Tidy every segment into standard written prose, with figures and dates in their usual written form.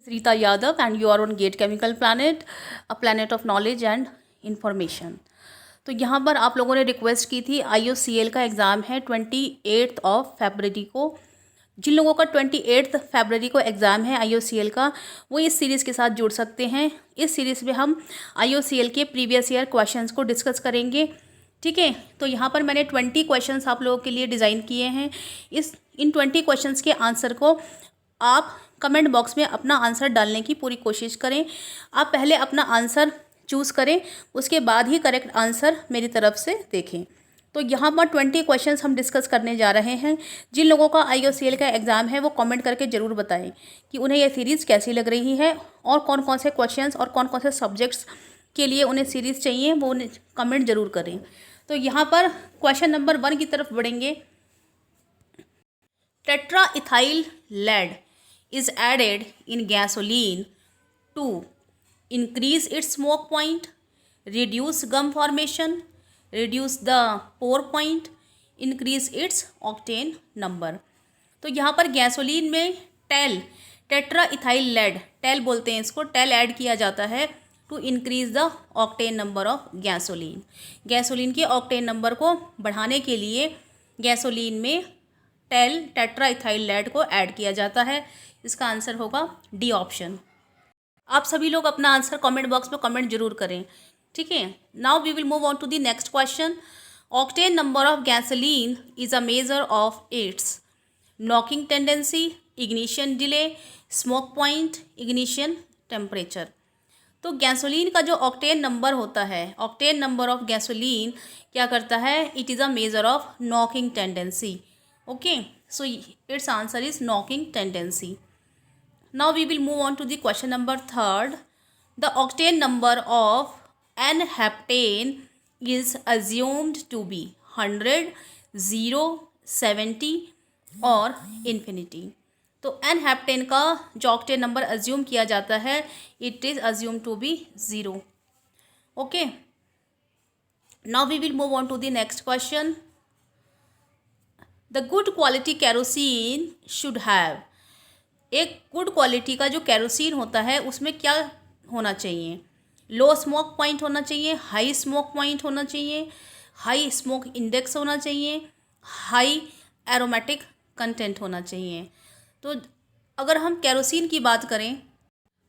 Rita Yadav and you are on Gate Chemical Planet, a planet of knowledge and information. तो यहाँ पर आप लोगों ने रिक्वेस्ट की थी IOCL का एग्ज़ाम है 28 फरवरी को। जिन लोगों का 28 फरवरी को एग्ज़ाम है IOCL का, वो इस सीरीज़ के साथ जुड़ सकते हैं। इस सीरीज़ में हम IOCL के प्रीवियस ईयर क्वेश्चंस को डिस्कस करेंगे, ठीक है। तो यहाँ पर मैंने 20 क्वेश्चंस आप लोगों के लिए डिज़ाइन किए हैं। इन 20 क्वेश्चंस के आंसर को आप कमेंट बॉक्स में अपना आंसर डालने की पूरी कोशिश करें। आप पहले अपना आंसर चूज़ करें, उसके बाद ही करेक्ट आंसर मेरी तरफ से देखें। तो यहाँ पर 20 क्वेश्चंस हम डिस्कस करने जा रहे हैं। जिन लोगों का IOCL का एग्ज़ाम है वो कमेंट करके ज़रूर बताएं कि उन्हें यह सीरीज़ कैसी लग रही है और कौन कौन से क्वेश्चंस और कौन कौन से सब्जेक्ट्स के लिए उन्हें सीरीज़ चाहिए, वो उन्हें कमेंट ज़रूर करें। तो यहाँ पर क्वेश्चन नंबर 1 की तरफ बढ़ेंगे। Tetra ethyl lead is added in gasoline to increase its smoke point, reduce gum formation, reduce the pour point, increase its octane number। तो यहाँ पर गैसोलीन में टेट्रा इथाइल लेड, टेल बोलते हैं इसको, टेल ऐड किया जाता है to increase the octane number of gasoline. Gasoline के ऑक्टेन नंबर को बढ़ाने के लिए गैसोलीन में टेट्रा इथाइल लेड को ऐड किया जाता है। इसका आंसर होगा डी ऑप्शन। आप सभी लोग अपना आंसर कमेंट बॉक्स में कमेंट जरूर करें, ठीक है। Now we will move on to the next question. Octane number of gasoline is a major of its knocking tendency, ignition delay, smoke point, ignition temperature. तो गैसोलीन का जो octane number होता है, ऑक्टेन नंबर ऑफ गैसोलीन क्या करता है, it is a major of knocking tendency. Okay, so it's answer is knocking tendency. Now we will move on to the question number 3rd. The octane number of N-heptane is assumed to be 100, 0, 70 और infinity। तो N-heptane का जो octane number assume किया जाता है, it is assumed to be 0। Okay. Now we will move on to the next question. The good quality kerosene should have, एक good quality का जो केरोसिन होता है उसमें क्या होना चाहिए, लो स्मोक पॉइंट होना चाहिए, हाई स्मोक पॉइंट होना चाहिए, हाई स्मोक इंडेक्स होना चाहिए, हाई एरोमेटिक कंटेंट होना चाहिए। तो अगर हम केरोसिन की बात करें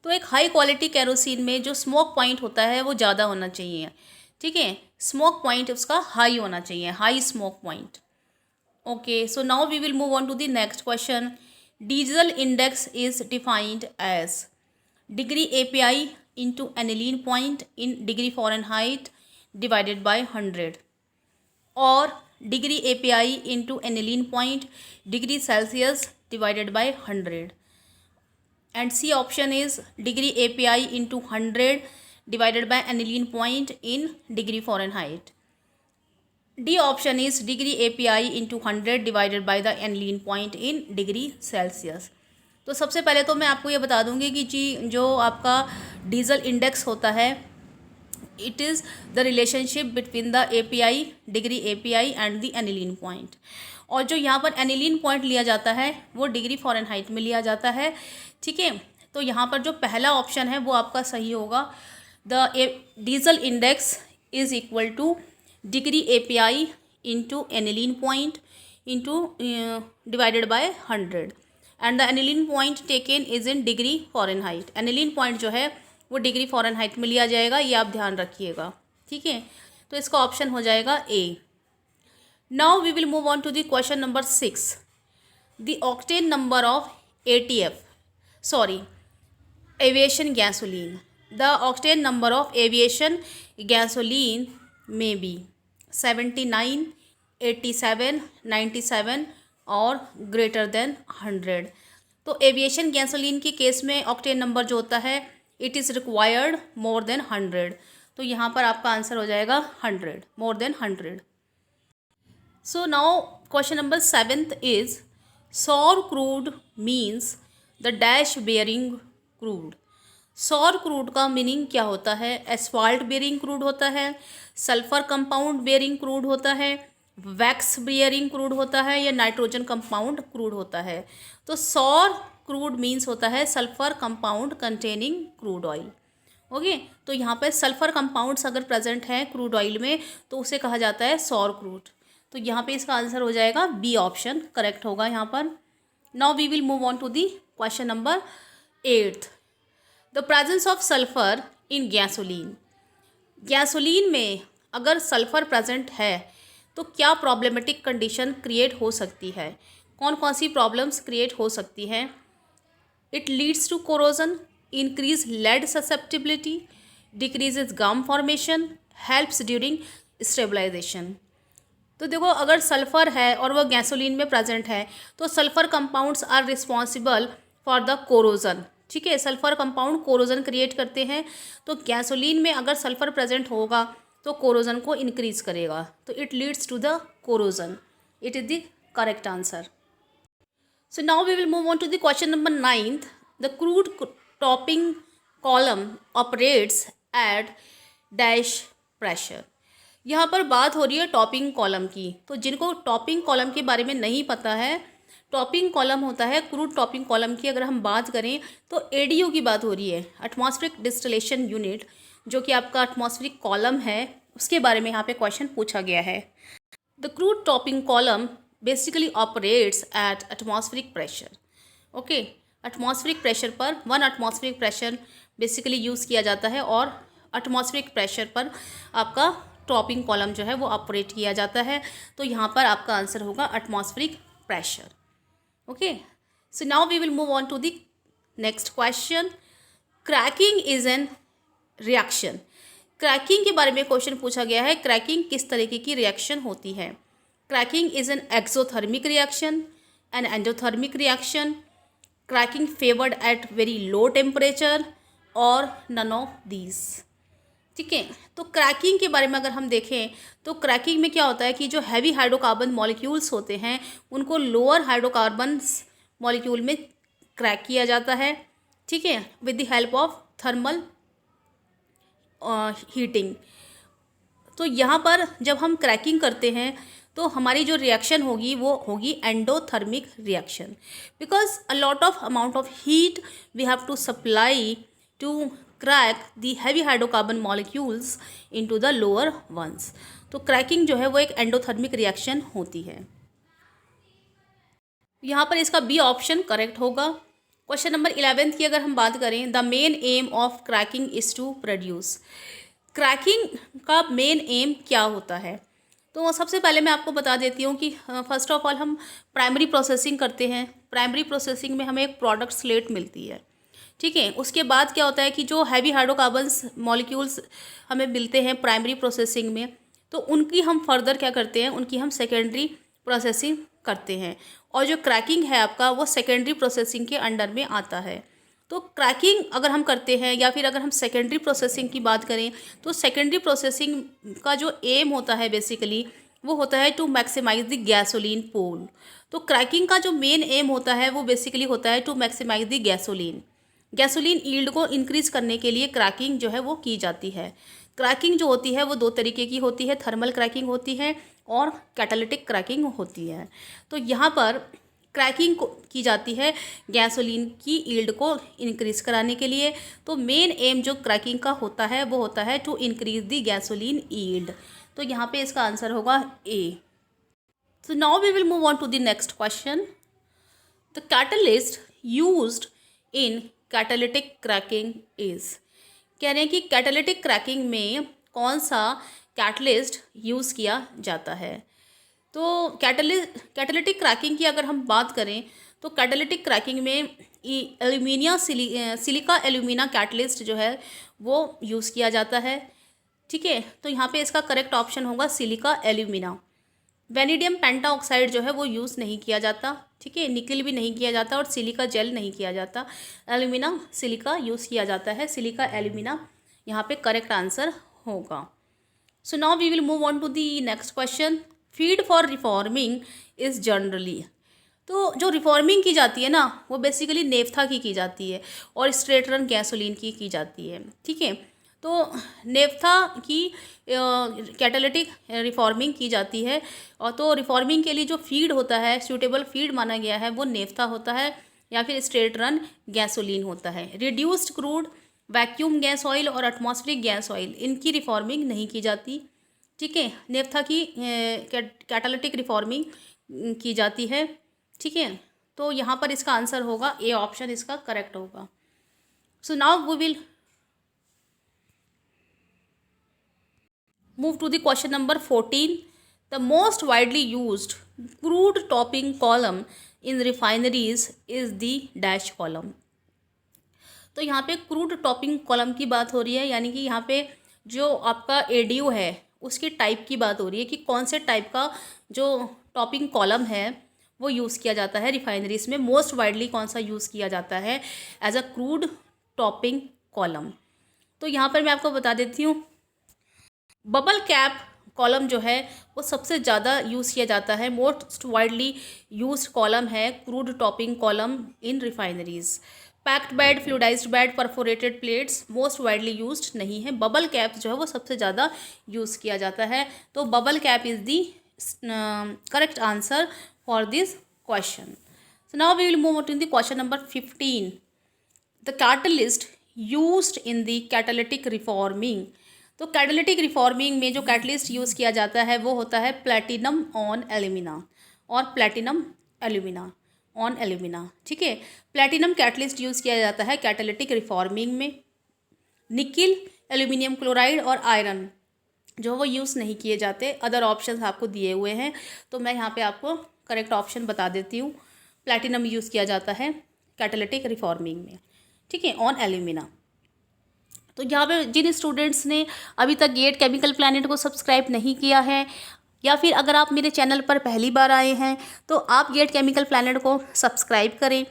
तो एक हाई क्वालिटी केरोसिन में जो स्मोक पॉइंट होता है वो ज़्यादा होना चाहिए, ठीक है। स्मोक पॉइंट उसका हाई होना चाहिए, high smoke point. Okay, so now we will move on to the next question. Diesel index is defined as degree API into aniline point in degree Fahrenheit divided by 100 or degree API into aniline point degree Celsius divided by 100, and C option is degree API into 100 divided by aniline point in degree Fahrenheit। D option is degree API into 100 divided by the aniline point in degree Celsius. तो सबसे पहले तो मैं आपको ये बता दूंगी कि जी जो आपका डीजल इंडेक्स होता है, it is the relationship between the API, degree API and the aniline point. और जो यहाँ पर aniline पॉइंट लिया जाता है वो डिग्री फ़ारेनहाइट में लिया जाता है, ठीक है। तो यहाँ पर जो पहला ऑप्शन है वो आपका सही होगा। The diesel index is equal two degree API into aniline point into divided by 100 and the aniline point taken is in degree Fahrenheit. aniline point जो है वो डिग्री फ़ारेनहाइट में लिया जाएगा, ये आप ध्यान रखिएगा, ठीक है। तो इसका ऑप्शन हो जाएगा A. Now we will move on to the question number 6। The octane number of aviation gasoline, the octane number of aviation gasoline may be 79, 87, 97 और ग्रेटर देन 100। तो एविएशन गैसोलीन के केस में ऑक्टेन नंबर जो होता है it is required more than 100। तो यहाँ पर आपका आंसर हो जाएगा 100, more than 100। So now question number 7th is सौर crude means the dash bearing crude. सौर क्रूड का मीनिंग क्या होता है, एस्फाल्ट बेयरिंग क्रूड होता है, सल्फर कंपाउंड बेयरिंग क्रूड होता है, वैक्स बियरिंग क्रूड होता है या नाइट्रोजन कंपाउंड क्रूड होता है। तो सौर क्रूड मीन्स होता है sulphur compound containing crude oil. Okay, तो यहाँ पर सल्फर कंपाउंड्स अगर प्रेजेंट हैं क्रूड ऑयल में तो उसे कहा जाता है सौर क्रूड। तो यहाँ पे इसका आंसर हो जाएगा बी ऑप्शन करेक्ट होगा यहाँ पर। Now we will move on to the question number 8th। The presence of sulphur in gasoline. Gasoline में अगर सल्फर प्रेजेंट है तो क्या प्रॉब्लमेटिक कंडीशन क्रिएट हो सकती है, कौन कौन सी प्रॉब्लम्स क्रिएट हो सकती हैं। It leads to corrosion, increase lead susceptibility, decreases gum formation, helps during stabilisation. तो देखो अगर सल्फ़र है और वह गैसोलीन में प्रेजेंट है तो sulphur compounds are responsible for the corrosion. ठीक है, सल्फ़र कंपाउंड कोरोजन क्रिएट करते हैं, तो गैसोलीन में अगर सल्फ़र प्रेजेंट होगा तो कोरोजन को इंक्रीज करेगा, तो it leads to the corrosion. It is the correct answer. So now we will move on to the question number 9th. The crude topping column operates at dash pressure. यहाँ पर बात हो रही है topping column की। तो जिनको topping column के बारे में नहीं पता है, टॉपिंग कॉलम होता है क्रूड टॉपिंग कॉलम की। अगर हम बात करें तो एडीयू की बात हो रही है, एटमॉस्फेरिक डिस्टिलेशन यूनिट, जो कि आपका एटमॉस्फेरिक कॉलम है, उसके बारे में यहाँ पे क्वेश्चन पूछा गया है। The crude topping column basically operates at atmospheric pressure. Okay, atmospheric pressure पर 1 एटमॉस्फेरिक प्रेशर बेसिकली यूज़ किया जाता है और एटमॉस्फेरिक प्रेशर पर आपका टॉपिंग कॉलम जो है वो ऑपरेट किया जाता है। तो यहाँ पर आपका आंसर होगा atmospheric pressure. Okay, so now we will move on to the next question. Cracking is an reaction. Cracking के बारे में क्वेश्चन पूछा गया है, क्रैकिंग किस तरीके की रिएक्शन होती है। Cracking is an exothermic reaction, an endothermic reaction, cracking favoured at very low temperature और नन ऑफ दीज। ठीक है, तो क्रैकिंग के बारे में अगर हम देखें तो क्रैकिंग में क्या होता है कि जो हैवी हाइड्रोकार्बन मॉलिक्यूल्स होते हैं उनको लोअर हाइड्रोकार्बन्स मॉलिक्यूल में क्रैक किया जाता है। ठीक है, with the help of thermal heating. तो यहाँ पर जब हम क्रैकिंग करते हैं तो हमारी जो रिएक्शन होगी वो होगी endothermic reaction, because a lot of amount of heat we have to supply to crack the heavy hydrocarbon molecules into the lower ones. तो क्रैकिंग जो है वो एक एंडोथर्मिक रिएक्शन होती है। यहाँ पर इसका बी ऑप्शन करेक्ट होगा। क्वेश्चन नंबर 11th की अगर हम बात करें, the main aim of cracking is to produce. Cracking का मेन एम क्या होता है, तो सबसे पहले मैं आपको बता देती हूँ कि फर्स्ट ऑफ ऑल हम प्राइमरी प्रोसेसिंग करते हैं। प्राइमरी प्रोसेसिंग में हमें एक प्रोडक्ट स्लेट मिलती है। ठीक है, उसके बाद क्या होता है कि जो हैवी हाइड्रोकार्बन्स मॉलिक्यूल्स हमें मिलते हैं प्राइमरी प्रोसेसिंग में, तो उनकी हम फर्दर क्या करते हैं, उनकी हम सेकेंडरी प्रोसेसिंग करते हैं। और जो क्रैकिंग है आपका वो सेकेंडरी प्रोसेसिंग के अंडर में आता है। तो क्रैकिंग अगर हम करते हैं या फिर अगर हम सेकेंडरी प्रोसेसिंग की बात करें तो सेकेंडरी प्रोसेसिंग का जो एम होता है बेसिकली वो होता है to maximise the gasoline pool. तो क्रैकिंग का जो मेन एम होता है वो बेसिकली होता है to maximise the gasoline yield को इंक्रीज करने के लिए क्रैकिंग जो है वो की जाती है। क्रैकिंग जो होती है वो 2 तरीके की होती है, थर्मल क्रैकिंग होती है और कैटालिटिक क्रैकिंग होती है। तो यहाँ पर क्रैकिंग की जाती है गैसोलीन की यील्ड को इंक्रीज कराने के लिए। तो मेन एम जो क्रैकिंग का होता है वो होता है to increase the gasoline yield. तो यहाँ पे इसका आंसर होगा A. So now we will move on to the next question. The catalyst used in catalytic cracking is. कह रहे हैं कि कैटालिटिक क्रैकिंग में कौन सा कैटलिस्ट यूज़ किया जाता है। तो कैटालिटिक क्रैकिंग की अगर हम बात करें तो कैटालिटिक क्रैकिंग में सिलिका एल्यूमिना कैटलिस्ट जो है वो यूज़ किया जाता है। ठीक है, तो यहाँ पे इसका करेक्ट ऑप्शन होगा सिलिका एल्यूमिना। वेनेडियम पेंटाऑक्साइड जो है वो यूज़ नहीं किया जाता। ठीक है, निकल भी नहीं किया जाता और सिलिका जेल नहीं किया जाता। एल्यूमिना सिलिका यूज़ किया जाता है, सिलिका एल्यूमिना यहाँ पे करेक्ट आंसर होगा। So now we will move on to the next question. Feed for reforming is generally. तो जो रिफॉर्मिंग की जाती है ना वो बेसिकली नेफ्था की जाती है और स्ट्रेट रन गैसोलीन की जाती है। ठीक है, तो नेफ्था की कैटालिटिक रिफॉर्मिंग की जाती है, और तो रिफॉर्मिंग के लिए जो फीड होता है, सूटेबल फीड माना गया है, वो नेफ्था होता है या फिर स्ट्रेट रन गैसोलीन होता है। Reduced crude, vacuum gas oil और एटमॉस्फेरिक गैस ऑयल, इनकी रिफॉर्मिंग नहीं की जाती। ठीक है, नेफ्था की कैटालिटिक रिफॉर्मिंग की जाती है। ठीक है, तो यहाँ पर इसका आंसर होगा ए ऑप्शन इसका करेक्ट होगा। So now we will move to the question number 14. The most widely used crude topping column in refineries is the dash column. तो यहाँ पे क्रूड टॉपिंग कॉलम की बात हो रही है, यानी कि यहाँ पे जो आपका एडीयू है उसकी टाइप की बात हो रही है कि कौन से टाइप का जो टॉपिंग कॉलम है वो यूज़ किया जाता है रिफाइनरीज में। मोस्ट वाइडली कौन सा यूज़ किया जाता है as a crude topping column. तो यहाँ पर मैं आपको बता देती हूँ, बबल कैप कॉलम जो है वो सबसे ज़्यादा यूज़ किया जाता है। मोस्ट वाइडली यूज्ड कॉलम है crude topping column in refineries. Packed bed, fluidised bed, perforated plates most widely used नहीं है। बबल कैप जो है वो सबसे ज़्यादा यूज़ किया जाता है। तो bubble cap is the correct answer for this question. So now we will move to the question number 15. The catalyst used in the catalytic reforming. तो कैटालिटिक रिफॉर्मिंग में जो कैटलिस्ट यूज़ किया जाता है वो होता है प्लैटिनम ऑन एल्यूमिना और प्लैटिनम एल्यूमिना ऑन एल्यूमिना। ठीक है, प्लैटिनम कैटलिस्ट यूज़ किया जाता है कैटालिटिक रिफॉर्मिंग में। निकिल, एल्यूमिनियम क्लोराइड और आयरन जो वो यूज़ नहीं किए जाते। अदर ऑप्शंस आपको दिए हुए हैं, तो मैं यहाँ पे आपको करेक्ट ऑप्शन बता देती हूँ। प्लैटिनम यूज़ किया जाता है कैटालिटिक रिफॉर्मिंग में। ठीक है, ऑन एल्यूमिना। तो यहाँ पे जिन स्टूडेंट्स ने अभी तक गेट केमिकल प्लैनेट को सब्सक्राइब नहीं किया है, या फिर अगर आप मेरे चैनल पर पहली बार आए हैं, तो आप गेट केमिकल प्लैनेट को सब्सक्राइब करें।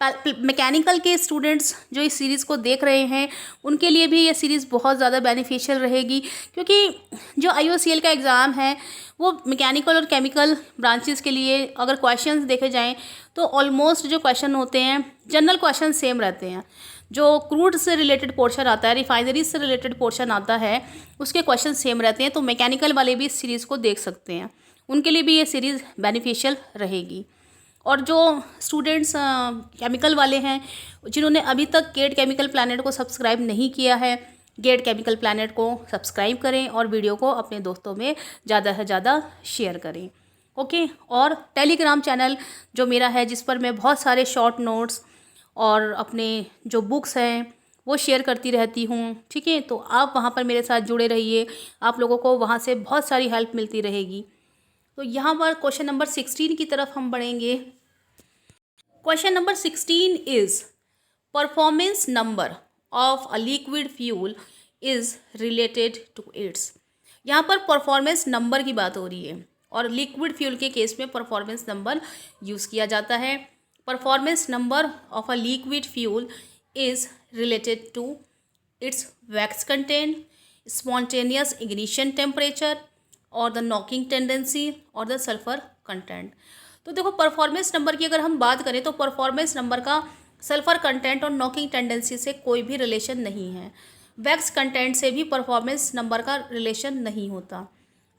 मैकेनिकल के स्टूडेंट्स जो इस सीरीज़ को देख रहे हैं उनके लिए भी ये सीरीज़ बहुत ज़्यादा बेनिफिशियल रहेगी, क्योंकि जो IOCL का एग्ज़ाम है वो मैकेनिकल और केमिकल ब्रांचेस के लिए अगर क्वेश्चंस देखे जाएं तो ऑलमोस्ट जो क्वेश्चन होते हैं जनरल क्वेश्चन सेम रहते हैं। जो क्रूड से रिलेटेड पोर्शन आता है, रिफाइनरीज से रिलेटेड पोर्शन आता है, उसके क्वेश्चन सेम रहते हैं। तो मैकेनिकल वाले भी इस सीरीज़ को देख सकते हैं, उनके लिए भी ये सीरीज़ बेनिफिशियल रहेगी। और जो स्टूडेंट्स केमिकल वाले हैं जिन्होंने अभी तक गेट केमिकल प्लैनेट को सब्सक्राइब नहीं किया है, गेट केमिकल प्लैनेट को सब्सक्राइब करें और वीडियो को अपने दोस्तों में ज़्यादा से ज़्यादा शेयर करें। ओके, और टेलीग्राम चैनल जो मेरा है जिस पर मैं बहुत सारे शॉर्ट नोट्स और अपने जो बुक्स हैं वो शेयर करती रहती हूँ। ठीक है, तो आप वहाँ पर मेरे साथ जुड़े रहिए, आप लोगों को वहाँ से बहुत सारी हेल्प मिलती रहेगी। तो यहाँ पर क्वेश्चन नंबर 16 की तरफ हम बढ़ेंगे। Question number 16 is performance number of a liquid fuel is related to its. यहाँ पर परफॉर्मेंस नंबर की बात हो रही है और लिक्विड फ्यूल के केस में परफॉर्मेंस नंबर यूज़ किया जाता है। Performance number of a liquid fuel is related to its wax content, spontaneous ignition temperature और द नॉकिंग टेंडेंसी और द सल्फर कंटेंट। तो देखो, परफॉर्मेंस नंबर की अगर हम बात करें तो परफॉर्मेंस नंबर का सल्फर कंटेंट और नॉकिंग टेंडेंसी से कोई भी रिलेशन नहीं है। वैक्स कंटेंट से भी परफॉर्मेंस नंबर का रिलेशन नहीं होता।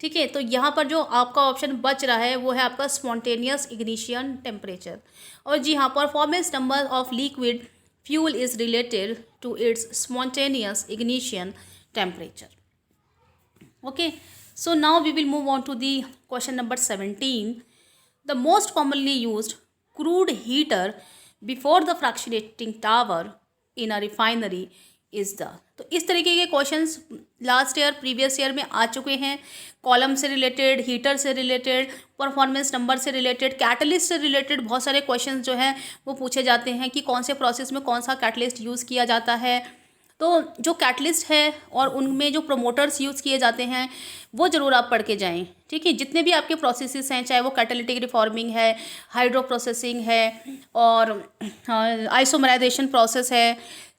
ठीक है, तो यहाँ पर जो आपका ऑप्शन बच रहा है वो है आपका स्पॉन्टेनियस इग्निशन टेम्परेचर। और जी हाँ, performance number of liquid fuel is related to its spontaneous ignition temperature. Okay, so now we will move on to the question number 17. The most commonly used crude heater before the fractionating tower in a refinery is the। तो इस तरीके के questions last year previous year में आ चुके हैं। Column से related, heater से related, performance number से रिलेटेड, कैटलिस्ट से रिलेटेड बहुत सारे क्वेश्चंस जो हैं वो पूछे जाते हैं कि कौन से प्रोसेस में कौन सा कैटलिस्ट यूज़ किया जाता है। तो जो कैटलिस्ट है और उनमें जो प्रोमोटर्स यूज़ किए जाते हैं वो ज़रूर आप पढ़ के जाएं। ठीक है, जितने भी आपके प्रोसेसेस हैं, चाहे वो कैटालिटिक रिफॉर्मिंग है, हाइड्रो प्रोसेसिंग है और आइसोमराइजेशन प्रोसेस है,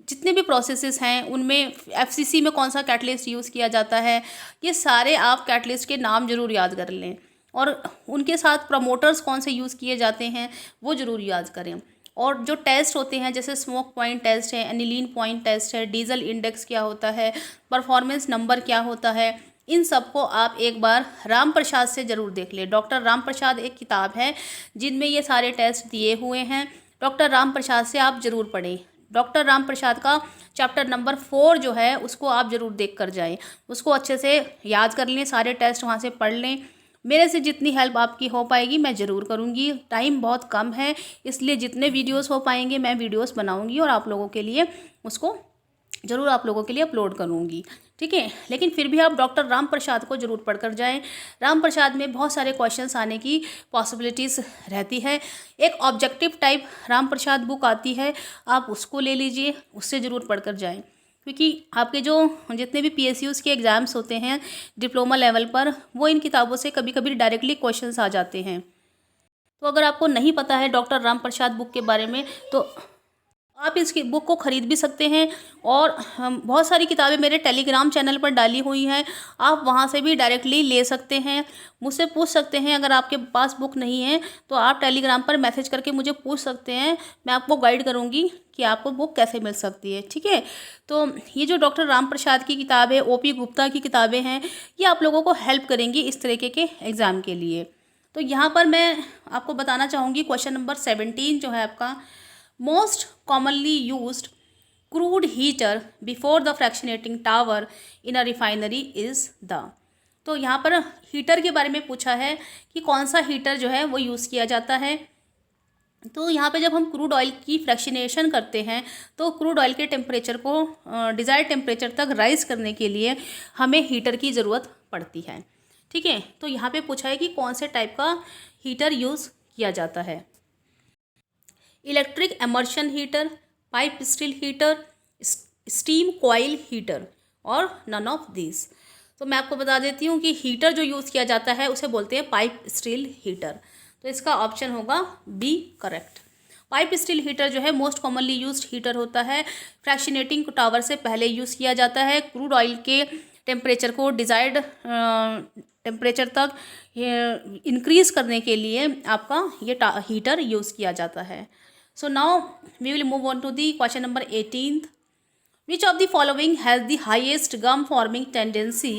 जितने भी प्रोसेसेस हैं उनमें FCC में कौन सा कैटलिस्ट यूज़ किया जाता है, ये सारे आप कैटलिस्ट के नाम ज़रूर याद कर लें और उनके साथ प्रमोटर्स कौन से यूज़ किए जाते हैं वो ज़रूर याद करें। और जो टेस्ट होते हैं जैसे स्मोक पॉइंट टेस्ट है, एनिलीन पॉइंट टेस्ट है, डीजल इंडेक्स क्या होता है, परफॉर्मेंस नंबर क्या होता है, इन सबको आप एक बार राम प्रसाद से ज़रूर देख लें। डॉक्टर राम प्रसाद एक किताब है जिनमें ये सारे टेस्ट दिए हुए हैं। डॉक्टर राम प्रसाद से आप ज़रूर पढ़ें। डॉक्टर राम प्रसाद का चैप्टर नंबर 4 जो है उसको आप ज़रूर देख कर जाएँ, उसको अच्छे से याद कर लें, सारे टेस्ट वहाँ से पढ़ लें। मेरे से जितनी हेल्प आपकी हो पाएगी मैं ज़रूर करूँगी। टाइम बहुत कम है, इसलिए जितने वीडियोस हो पाएंगे मैं वीडियोस बनाऊँगी और आप लोगों के लिए उसको ज़रूर आप लोगों के लिए अपलोड करूँगी, ठीक है। लेकिन फिर भी आप डॉक्टर राम प्रसाद को ज़रूर पढ़कर जाएं। राम प्रसाद में बहुत सारे क्वेश्चंस आने की पॉसिबिलिटीज़ रहती है। एक objective type Ram Prasad book आती है, आप उसको ले लीजिए, उससे ज़रूर पढ़कर जाएं, क्योंकि आपके जो जितने भी PSUs के एग्ज़ाम्स होते हैं डिप्लोमा लेवल पर, वो इन किताबों से कभी कभी डायरेक्टली क्वेश्चंस आ जाते हैं। तो अगर आपको नहीं पता है डॉक्टर राम प्रसाद बुक के बारे में तो आप इस बुक को ख़रीद भी सकते हैं। और बहुत सारी किताबें मेरे टेलीग्राम चैनल पर डाली हुई हैं, आप वहाँ से भी डायरेक्टली ले सकते हैं। मुझसे पूछ सकते हैं, अगर आपके पास बुक नहीं है तो आप टेलीग्राम पर मैसेज करके मुझे पूछ सकते हैं, मैं आपको गाइड करूँगी कि आपको बुक कैसे मिल सकती है, ठीक है। तो ये जो डॉक्टर राम प्रसाद की किताब है, OP गुप्ता की किताबें हैं, ये आप लोगों को हेल्प करेंगी इस तरीके के एग्ज़ाम के लिए। तो यहाँ पर मैं आपको बताना चाहूँगी क्वेश्चन नंबर 17 जो है आपका, most commonly used crude heater before the fractionating tower in a refinery is the. तो यहाँ पर हीटर के बारे में पूछा है कि कौन सा हीटर जो है वो यूज़ किया जाता है। तो यहाँ पे जब हम क्रूड ऑयल की फ्रैक्शनेशन करते हैं तो क्रूड ऑयल के टेम्परेचर को डिज़ायर्ड टेम्परेचर तक राइज़ करने के लिए हमें हीटर की ज़रूरत पड़ती है, ठीक है। तो यहाँ पे पूछा है कि कौन से टाइप का हीटर यूज़ किया जाता है। Electric immersion heater, pipe steel heater, steam coil heater और नन ऑफ दिस। तो मैं आपको बता देती हूँ कि हीटर जो यूज़ किया जाता है उसे बोलते हैं पाइप स्टील हीटर। तो इसका ऑप्शन होगा B correct. Pipe steel heater जो है मोस्ट कॉमनली यूज्ड हीटर होता है। फ्रैक्शनेटिंग टावर से पहले यूज़ किया जाता है। क्रूड ऑयल के टेम्परेचर को डिज़ायर्ड टेम्परेचर तक इंक्रीज़ करने के लिए आपका ये हीटर यूज़ किया जाता है। So now we will move on to the question number 18th. Which of the following has the highest gum forming tendency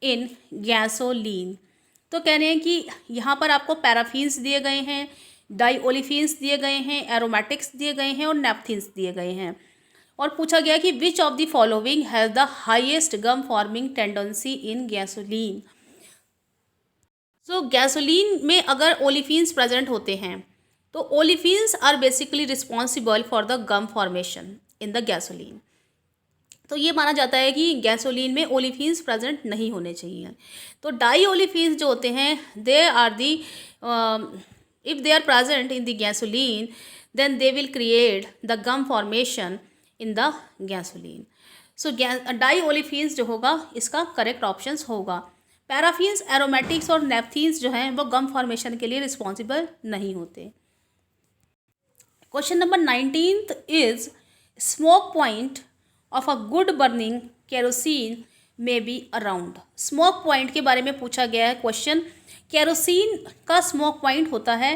in gasoline? तो कह रहे हैं कि यहाँ पर आपको पैराफिन्स दिए गए हैं, डाइओलिफिन्स दिए गए हैं, एरोमेटिक्स दिए गए हैं और नेपथिन्स दिए गए हैं। और पूछा गया कि which of the following has the highest gum forming tendency in gasoline. So gasoline में अगर ओलिफिन्स प्रेजेंट होते हैं तो olefins are basically responsible for the gum formation in the gasoline. तो ये माना जाता है कि गैसोलीन में ओलिफिन्स प्रेजेंट नहीं होने चाहिए। तो डाई ओलिफिन्स जो होते हैं they are the if they are present in the gasoline then they will create the gum formation in the gasoline. So diolefins जो होगा इसका करेक्ट ऑप्शन होगा। पैराफिन्स, एरोमेटिक्स और नेपथीन्स जो हैं वो गम फॉर्मेशन के लिए रिस्पॉन्सिबल नहीं होते। Question number 19th is smoke point of a good burning kerosene may be around. Smoke point के बारे में पूछा गया है क्वेश्चन। केरोसिन का स्मोक पॉइंट होता है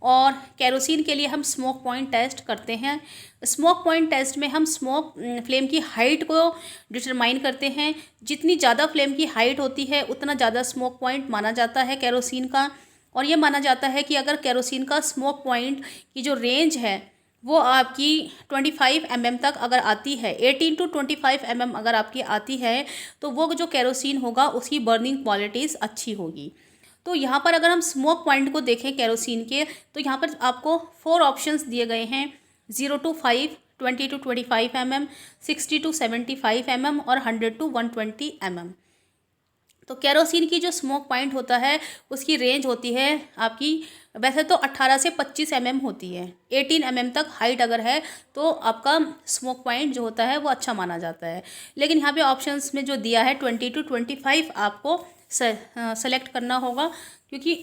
और केरोसिन के लिए हम स्मोक पॉइंट टेस्ट करते हैं। स्मोक पॉइंट टेस्ट में हम स्मोक फ्लेम की हाइट को डिटरमाइन करते हैं। जितनी ज़्यादा फ्लेम की हाइट होती है उतना ज़्यादा स्मोक पॉइंट माना जाता है केरोसिन का। और ये माना जाता है कि अगर केरोसिन का स्मोक पॉइंट की जो रेंज है वो आपकी 25 mm तक अगर आती है, 18 to 25 mm अगर आपकी आती है तो वो जो केरोसिन होगा उसकी बर्निंग क्वालिटीज़ अच्छी होगी। तो यहाँ पर अगर हम स्मोक पॉइंट को देखें केरोसिन के तो यहाँ पर आपको 4 ऑप्शंस दिए गए हैं, 0 to 5, 20 to 25 mm, 60 to 75 mm और 100 to 120 mm। तो केरोसिन की जो स्मोक पॉइंट होता है उसकी रेंज होती है आपकी वैसे तो 18 से 25 mm होती है। 18 mm तक हाइट अगर है तो आपका स्मोक पॉइंट जो होता है वो अच्छा माना जाता है। लेकिन यहाँ पे ऑप्शंस में जो दिया है 20 to 25 आपको सेलेक्ट करना होगा, क्योंकि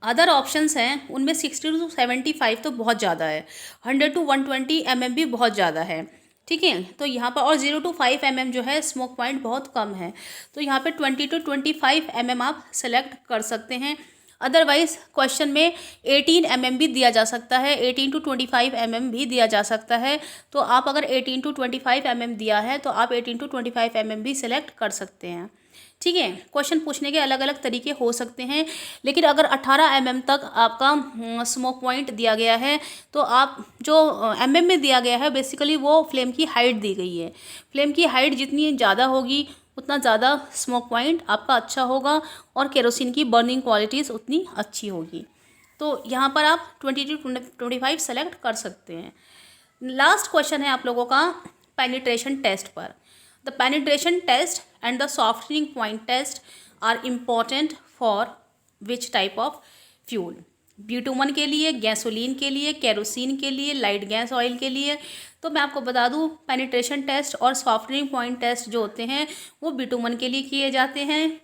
अदर ऑप्शंस हैं उनमें 60 to 75 तो बहुत ज़्यादा है, 100 to 120 mm भी बहुत ज़्यादा है, ठीक है। तो यहाँ पर और 0 to 5 mm जो है स्मोक पॉइंट बहुत कम है। तो यहाँ पे 20 to 25 mm आप सेलेक्ट कर सकते हैं। अदरवाइज क्वेश्चन में 18 mm भी दिया जा सकता है, 18 to 25 mm भी दिया जा सकता है। तो आप अगर 18 to 25 mm दिया है तो आप 18 to 25 mm भी सिलेक्ट कर सकते हैं। ठीक है, क्वेश्चन पूछने के अलग अलग तरीके हो सकते हैं, लेकिन अगर 18 mm तक आपका स्मोक पॉइंट दिया गया है तो आप जो mm में दिया गया है बेसिकली वो फ्लेम की हाइट दी गई है। फ्लेम की हाइट जितनी ज़्यादा होगी उतना ज़्यादा स्मोक पॉइंट आपका अच्छा होगा और केरोसिन की बर्निंग क्वालिटीज़ उतनी अच्छी होगी। तो यहाँ पर आप 20 to 25 सेलेक्ट कर सकते हैं। लास्ट क्वेश्चन है आप लोगों का पेनिट्रेशन टेस्ट पर। The penetration test and the softening point test are important for which type of fuel? Bitumen के लिए, गैसोलीन के लिए, केरोसिन के लिए, लाइट गैस ऑयल के लिए। तो मैं आपको बता दूं पेनिट्रेशन टेस्ट और सॉफ्टनिंग पॉइंट टेस्ट जो होते हैं वो ब्यूटुमन के लिए किए जाते हैं।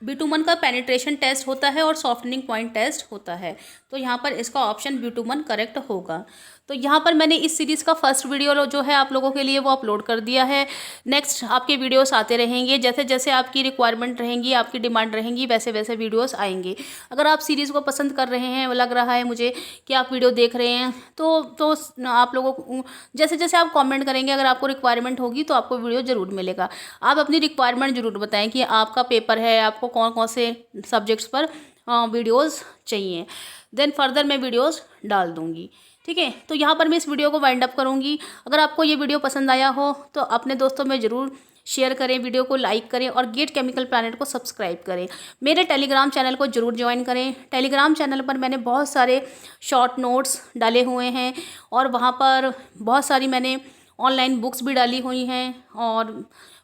ब्यूटुमन का पेनिट्रेशन टेस्ट होता है और सॉफ्टनिंग पॉइंट टेस्ट होता है। तो यहाँ पर इसका ऑप्शन ब्यूटुमन करेक्ट होगा। तो यहाँ पर मैंने इस सीरीज़ का फर्स्ट वीडियो जो है आप लोगों के लिए वो अपलोड कर दिया है। नेक्स्ट आपके वीडियोस आते रहेंगे, जैसे जैसे आपकी रिक्वायरमेंट रहेंगी, आपकी डिमांड रहेंगी, वैसे वैसे वीडियोस आएंगे। अगर आप सीरीज़ को पसंद कर रहे हैं, लग रहा है मुझे कि आप वीडियो देख रहे हैं, तो आप लोगों को जैसे जैसे आप कमेंट करेंगे, अगर आपको रिक्वायरमेंट होगी तो आपको वीडियो ज़रूर मिलेगा। आप अपनी रिक्वायरमेंट ज़रूर बताएं कि आपका पेपर है, आपको कौन कौन से सब्जेक्ट्स पर वीडियोज़ चाहिए, देन फर्दर मैं वीडियोज़ डाल दूँगी। ठीक है, तो यहाँ पर मैं इस वीडियो को वाइंड अप करूँगी। अगर आपको ये वीडियो पसंद आया हो तो अपने दोस्तों में ज़रूर शेयर करें, वीडियो को लाइक करें और गेट केमिकल प्लैनेट को सब्सक्राइब करें। मेरे टेलीग्राम चैनल को ज़रूर ज्वाइन करें। टेलीग्राम चैनल पर मैंने बहुत सारे शॉर्ट नोट्स डाले हुए हैं और वहाँ पर बहुत सारी मैंने ऑनलाइन बुक्स भी डाली हुई हैं और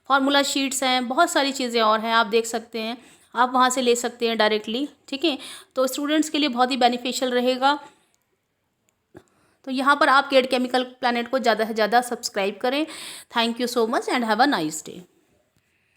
फार्मूला शीट्स हैं, बहुत सारी चीज़ें और हैं, आप देख सकते हैं, आप वहाँ से ले सकते हैं डायरेक्टली। ठीक है, तो स्टूडेंट्स के लिए बहुत ही बेनिफिशियल रहेगा। तो यहाँ पर आप गेट केमिकल प्लैनेट को ज़्यादा से ज़्यादा सब्सक्राइब करें। Thank you so much and have a nice day.